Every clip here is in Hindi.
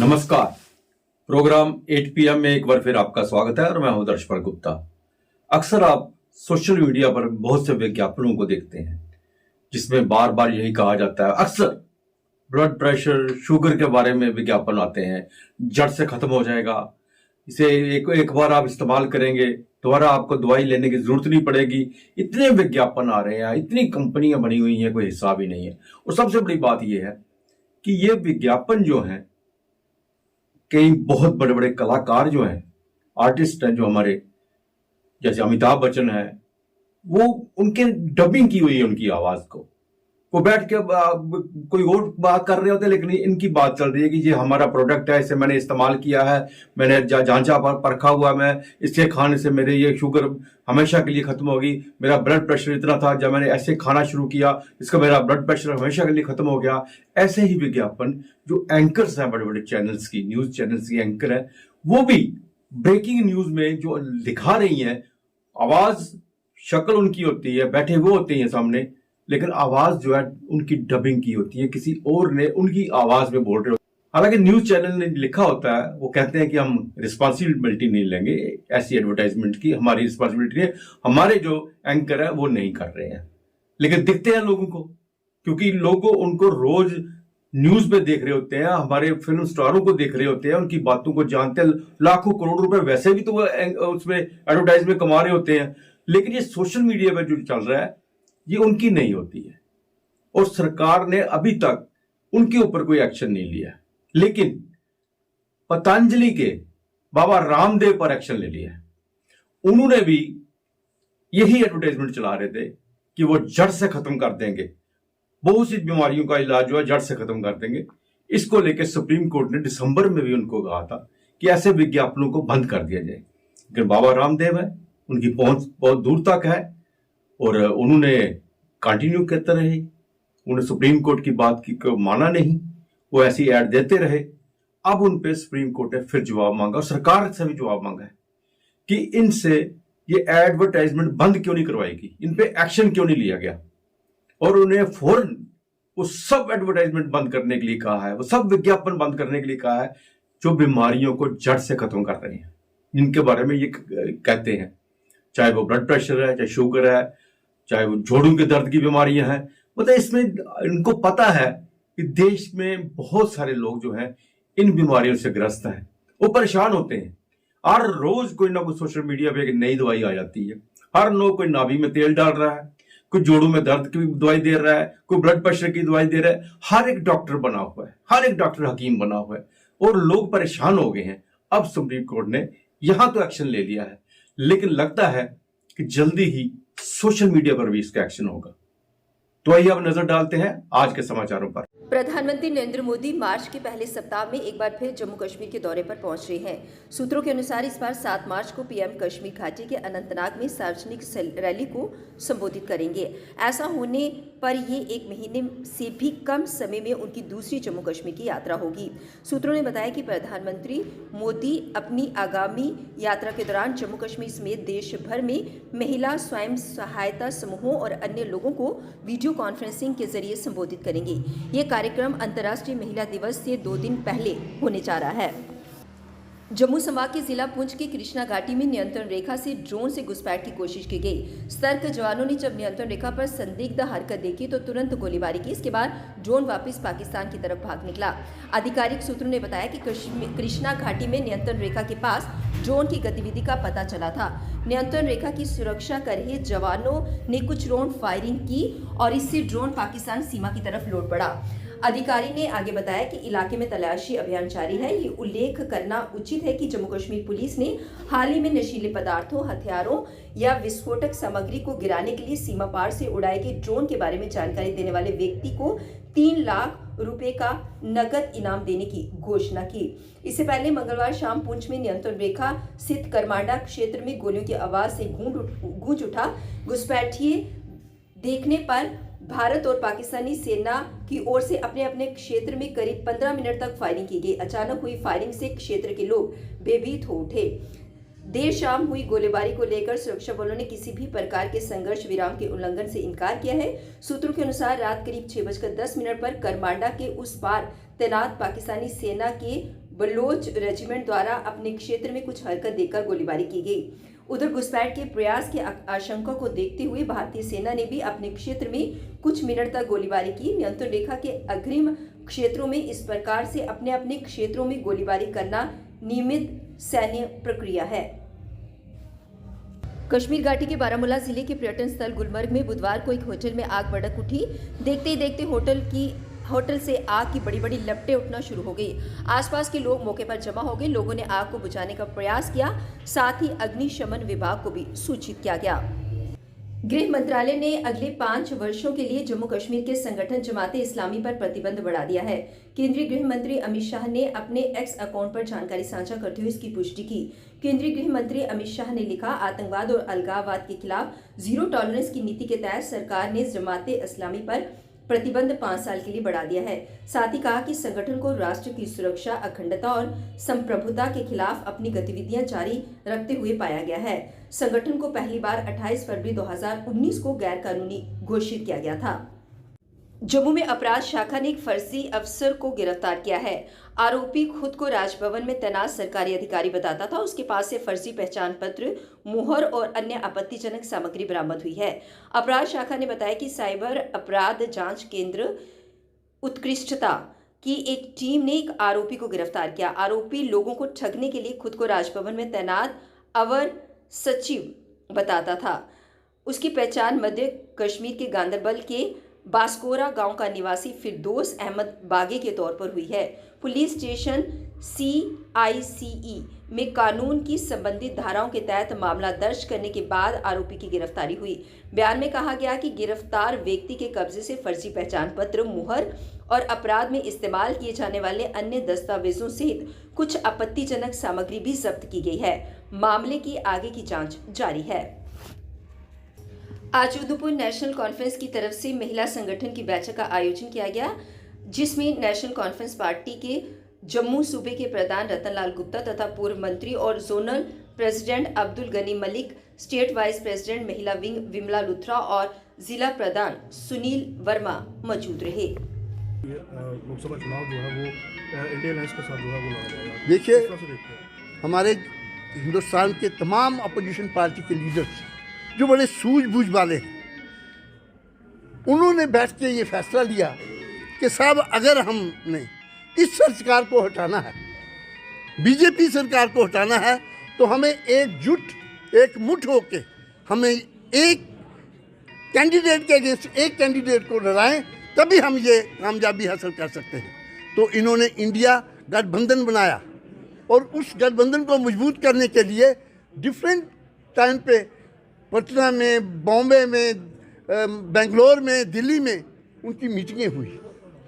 नमस्कार। प्रोग्राम 8 PM में एक बार फिर आपका स्वागत है और मैं हूं दर्शपर गुप्ता। अक्सर आप सोशल मीडिया पर बहुत से विज्ञापनों को देखते हैं जिसमें बार बार यही कहा जाता है। अक्सर ब्लड प्रेशर, शुगर के बारे में विज्ञापन आते हैं, जड़ से खत्म हो जाएगा, इसे एक बार आप इस्तेमाल करेंगे दोबारा आपको दवाई लेने की जरूरत नहीं पड़ेगी। इतने विज्ञापन आ रहे हैं, इतनी कंपनियां बनी हुई हैं, कोई हिसाब ही नहीं है। और सबसे बड़ी बात यह है कि ये विज्ञापन जो है, कई बहुत बड़े बड़े कलाकार जो हैं, आर्टिस्ट हैं, जो हमारे जैसे अमिताभ बच्चन है, वो उनके डबिंग की हुई है उनकी आवाज को। वो बैठ के कोई और बात कर रहे होते हैं, लेकिन इनकी बात चल रही है कि ये हमारा प्रोडक्ट है, इसे मैंने इस्तेमाल किया है, मैंने जांचा परखा हुआ, मैं इससे खाने से मेरे ये शुगर हमेशा के लिए खत्म होगी, मेरा ब्लड प्रेशर इतना था, जब मैंने ऐसे खाना शुरू किया इसका मेरा ब्लड प्रेशर हमेशा के लिए खत्म हो गया। ऐसे ही विज्ञापन जो एंकर्स हैं, बड़े बड़े चैनल्स की, न्यूज चैनल्स की एंकर है, वो भी ब्रेकिंग न्यूज में जो दिखा रही हैं, आवाज शक्ल उनकी होती है, बैठे वो होते हैं सामने, लेकिन आवाज जो है उनकी डबिंग की होती है, किसी और ने उनकी आवाज में बोल रहे होते हैं। हालांकि न्यूज चैनल ने लिखा होता है, वो कहते हैं कि हम रिस्पॉन्सिबिलिटी नहीं लेंगे ऐसी एडवर्टाइजमेंट की, हमारी रिस्पॉन्सिबिलिटी है, हमारे जो एंकर है वो नहीं कर रहे हैं। लेकिन दिखते हैं लोगों को, क्योंकि लोग उनको रोज न्यूज पे देख रहे होते हैं, हमारे फिल्म स्टारों को देख रहे होते हैं, उनकी बातों को जानते हैं। लाखों करोड़ रुपए वैसे भी तो वो उसमें एडवर्टाइज में कमा रहे होते हैं, लेकिन ये सोशल मीडिया पर जो चल रहा है ये उनकी नहीं होती है, और सरकार ने अभी तक उनके ऊपर कोई एक्शन नहीं लिया। लेकिन पतंजलि के बाबा रामदेव पर एक्शन ले लिया है। उन्होंने भी यही एडवर्टाइजमेंट चला रहे थे कि वो जड़ से खत्म कर देंगे, बहुत सी बीमारियों का इलाज जो है जड़ से खत्म कर देंगे। इसको लेकर सुप्रीम कोर्ट ने दिसंबर में भी उनको कहा था कि ऐसे विज्ञापनों को बंद कर दिया जाए, लेकिन बाबा रामदेव है, उनकी पहुंच बहुत दूर तक है और उन्होंने कंटिन्यू करते रहे। उन्होंने सुप्रीम कोर्ट की बात की को माना नहीं, वो ऐसी ऐड देते रहे। अब उन पे सुप्रीम कोर्ट ने फिर जवाब मांगा, और सरकार से भी जवाब मांगा है कि इनसे ये एडवर्टाइजमेंट बंद क्यों नहीं करवाएगी, इन पे एक्शन क्यों नहीं लिया गया। और उन्हें फौरन वो सब एडवर्टाइजमेंट बंद करने के लिए कहा है, वो सब विज्ञापन बंद करने के लिए कहा है जो बीमारियों को जड़ से खत्म कर रहे हैं, जिनके बारे में ये कहते हैं, चाहे वो ब्लड प्रेशर है, चाहे शुगर है, चाहे वो जोड़ों के दर्द की बीमारियां हैं। मतलब इसमें इनको पता है कि देश में बहुत सारे लोग जो हैं इन बीमारियों से ग्रस्त हैं, वो परेशान होते हैं। हर रोज कोई ना कोई सोशल मीडिया पे एक नई दवाई आ जाती है, हर लोग कोई नाभि में तेल डाल रहा है, कोई जोड़ों में दर्द की दवाई दे रहा है, कोई ब्लड प्रेशर की दवाई दे रहा है। हर एक डॉक्टर बना हुआ है, हर एक डॉक्टर हकीम बना हुआ है, और लोग परेशान हो गए हैं। अब सुप्रीम कोर्ट ने यहां तो एक्शन ले लिया है, लेकिन लगता है कि जल्दी ही सोशल मीडिया पर भी इसका एक्शन होगा। तो आइए अब नजर डालते हैं आज के समाचारों पर। प्रधानमंत्री नरेंद्र मोदी मार्च के पहले सप्ताह में एक बार फिर जम्मू कश्मीर के दौरे पर पहुंच रहे हैं। सूत्रों के अनुसार इस बार 7 मार्च को पीएम कश्मीर घाटी के अनंतनाग में सार्वजनिक रैली को संबोधित करेंगे। ऐसा होने पर ये 1 महीने से भी कम समय में उनकी दूसरी जम्मू कश्मीर की यात्रा होगी। सूत्रों ने बताया कि प्रधानमंत्री मोदी अपनी आगामी यात्रा के दौरान जम्मू कश्मीर समेत देश भर में महिला स्वयं सहायता समूहों और अन्य लोगों को वीडियो कॉन्फ्रेंसिंग के जरिए संबोधित करेंगे। ये कार्यक्रम अंतर्राष्ट्रीय महिला दिवस से 2 दिन पहले होने जा रहा है। जम्मू संभाग के जिला पुंछ की कृष्णा घाटी में नियंत्रण रेखा से ड्रोन से घुसपैठ की कोशिश की गई। सतर्क जवानों ने जब नियंत्रण रेखा पर संदिग्ध हरकत देखी तो तुरंत गोलीबारी की। इसके बाद ड्रोन वापस पाकिस्तान की तरफ भाग निकला। आधिकारिक सूत्रों ने बताया कि कृष्णा घाटी में नियंत्रण रेखा के पास ड्रोन की गतिविधि का पता चला था। नियंत्रण रेखा की सुरक्षा कर रहे जवानों ने कुछ ड्रोन फायरिंग की और इससे ड्रोन पाकिस्तान सीमा की तरफ लौट पड़ा। अधिकारी ने आगे बताया कि इलाके में तलाशी अभियान जारी है। ये उल्लेख करना उचित है कि जम्मू कश्मीर पुलिस ने हाल ही में नशीले पदार्थों, हथियारों या विस्फोटक सामग्री को गिराने के लिए सीमा पार से उड़ाए गए ड्रोन के बारे में जानकारी देने वाले व्यक्ति को 3 लाख रुपए का नगद इनाम देने की घोषणा की। इससे पहले मंगलवार शाम पुंछ में नियंत्रण रेखा स्थित करमांडा क्षेत्र में गोलियों की आवाज से गूंज उठा। घुसपैठिए देखने पर भारत और पाकिस्तानी सेना की ओर से अपने अपने क्षेत्र में करीब 15 मिनट तक फायरिंग की गई। अचानक हुई फायरिंग से क्षेत्र के लोग भयभीत हो उठे। देर शाम हुई गोलीबारी को लेकर सुरक्षा बलों ने किसी भी प्रकार के संघर्ष विराम के उल्लंघन से इनकार किया है। सूत्रों के अनुसार रात करीब 6:10 पर करमांडा के उस पार तैनात पाकिस्तानी सेना के बलोच रेजिमेंट द्वारा अपने क्षेत्र में कुछ हरकत देकर गोलीबारी की गई। उधर घुसपैठ के प्रयास की आशंका को देखते हुए भारतीय सेना ने भी अपने क्षेत्र में कुछ मिनट तक गोलीबारी की। नियंत्रण रेखा के अग्रिम क्षेत्रों में इस प्रकार से अपने अपने क्षेत्रों में गोलीबारी करना नियमित सैन्य प्रक्रिया है। कश्मीर घाटी के बारामूला जिले के पर्यटन स्थल गुलमर्ग में बुधवार को एक होटल में आग भड़क उठी। देखते ही देखते होटल से आग की बड़ी बड़ी लपटें उठना शुरू हो गई। आसपास के लोग मौके पर जमा हो गए। लोगों ने आग को बुझाने का प्रयास किया, साथ ही अग्निशमन विभाग को भी सूचित किया गया। गृह मंत्रालय ने अगले 5 वर्षों के लिए जम्मू कश्मीर के संगठन जमाते इस्लामी पर प्रतिबंध बढ़ा दिया है। केंद्रीय गृह मंत्री अमित शाह ने अपने एक्स अकाउंट पर जानकारी साझा करते हुए इसकी पुष्टि की। केंद्रीय गृह मंत्री अमित शाह ने लिखा, आतंकवाद और अलगाववाद के खिलाफ जीरो टॉलरेंस की नीति के तहत सरकार ने जमाते इस्लामी पर प्रतिबंध 5 साल के लिए बढ़ा दिया है। साथ ही कहा कि संगठन को राष्ट्र की सुरक्षा, अखंडता और संप्रभुता के खिलाफ अपनी गतिविधियां जारी रखते हुए पाया गया है। संगठन को पहली बार 28 फरवरी 2019 को गैर कानूनी घोषित किया गया था। जम्मू में अपराध शाखा ने एक फर्जी अफसर को गिरफ्तार किया है। आरोपी खुद को राजभवन में तैनात सरकारी अधिकारी बताता था। उसके पास से फर्जी पहचान पत्र, मुहर और अन्य आपत्तिजनक सामग्री बरामद हुई है। अपराध शाखा ने बताया कि साइबर अपराध जांच केंद्र उत्कृष्टता की एक टीम ने एक आरोपी को गिरफ्तार किया। आरोपी लोगों को ठगने के लिए खुद को राजभवन में तैनात अवर सचिव बताता था। उसकी पहचान मध्य कश्मीर के गांदरबल के बास्कोरा गांव का निवासी फिरदौस अहमद बागे के तौर पर हुई है। पुलिस स्टेशन CICE में कानून की संबंधित धाराओं के तहत मामला दर्ज करने के बाद आरोपी की गिरफ्तारी हुई। बयान में कहा गया कि गिरफ्तार व्यक्ति के कब्जे से फर्जी पहचान पत्र, मुहर और अपराध में इस्तेमाल किए जाने वाले अन्य दस्तावेजों सहित कुछ आपत्तिजनक सामग्री भी जब्त की गई है। मामले की आगे की जांच जारी है। आज उधमपुर नेशनल कॉन्फ्रेंस की तरफ से महिला संगठन की बैठक का आयोजन किया गया, जिसमें नेशनल कॉन्फ्रेंस पार्टी के जम्मू सूबे के प्रधान रतनलाल गुप्ता तथा पूर्व मंत्री और zonal president Abdul Gani Malik, state vice president महिला विंग विमला लुथरा और जिला प्रधान सुनील वर्मा मौजूद रहे। लोकसभा चुनाव जो है वो इंडिया अलायंस के साथ जो है वो लड़ा जाएगा। देखिए, हमारे हिंदुस्तान के तमाम अपोजिशन पार्टी के लीडर्स जो बड़े सूझबूझ वाले हैं, उन्होंने बैठ के ये फैसला लिया कि साहब अगर हमने इस सरकार को हटाना है, बीजेपी सरकार को हटाना है, तो हमें एक मुठ होके हमें एक कैंडिडेट के अगेंस्ट एक कैंडिडेट को लड़ाएं, तभी हम ये कामयाबी हासिल कर सकते हैं। तो इन्होंने इंडिया गठबंधन बनाया और उस गठबंधन को मजबूत करने के लिए डिफरेंट टाइम पे पटना में, बॉम्बे में, बेंगलोर में, दिल्ली में उनकी मीटिंगें हुई।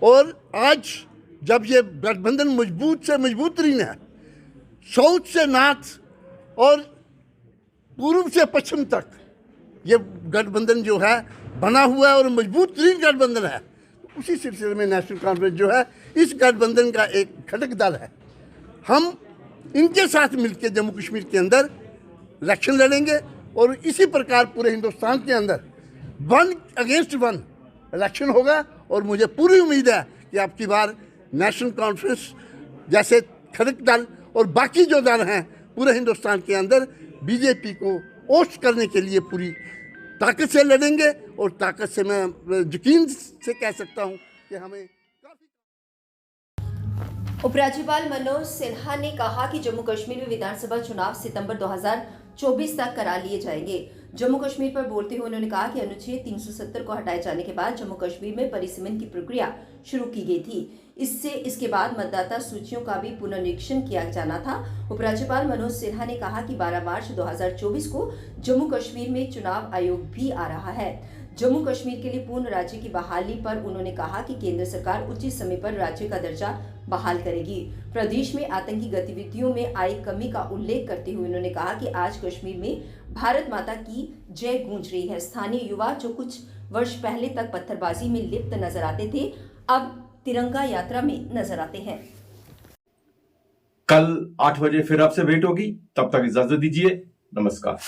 और आज जब ये गठबंधन मजबूत से मजबूत तरीन है, साउथ से नॉर्थ और पूर्व से पश्चिम तक ये गठबंधन जो है बना हुआ है और मजबूत तरीन गठबंधन है, उसी सिलसिले में नेशनल कॉन्फ्रेंस जो है इस गठबंधन का एक घटक दल है। हम इनके साथ मिलकर जम्मू कश्मीर के अंदर इलेक्शन लड़ेंगे और इसी प्रकार पूरे हिंदुस्तान के अंदर 1 अगेंस्ट 1 इलेक्शन होगा। और मुझे पूरी उम्मीद है कि आपकी बार नेशनल कॉन्फ्रेंस जैसे घटक दल और बाकी जो दल हैं पूरे हिंदुस्तान के अंदर बीजेपी को ओस्ट करने के लिए पूरी ताकत से लड़ेंगे। और ताकत से मैं यकीन से कह सकता हूँ कि हमें उपराज्यपाल मनोज सिन्हा ने कहा कि जम्मू कश्मीर में विधानसभा चुनाव सितंबर 2024 तक करा लिए जाएंगे। जम्मू कश्मीर पर बोलते हुए उन्होंने कहा कि अनुच्छेद 370 को हटाए जाने के बाद जम्मू कश्मीर में परिसीमन की प्रक्रिया शुरू की गई थी। इसके बाद मतदाता सूचियों का भी पुनर्निरीक्षण किया जाना था। उपराज्यपाल मनोज सिन्हा ने कहा कि 12 मार्च 2024 को जम्मू कश्मीर में चुनाव आयोग भी आ रहा है। जम्मू कश्मीर के लिए पूर्ण राज्य की बहाली पर उन्होंने कहा कि केंद्र सरकार उचित समय पर राज्य का दर्जा बहाल करेगी। प्रदेश में आतंकी गतिविधियों में आई कमी का उल्लेख करते हुए उन्होंने कहा कि आज कश्मीर में भारत माता की जय गूंज रही है। स्थानीय युवा जो कुछ वर्ष पहले तक पत्थरबाजी में लिप्त नजर आते थे, अब तिरंगा यात्रा में नजर आते हैं। कल 8 बजे फिर आपसे भेंट होगी, तब तक इजाजत दीजिए। नमस्कार।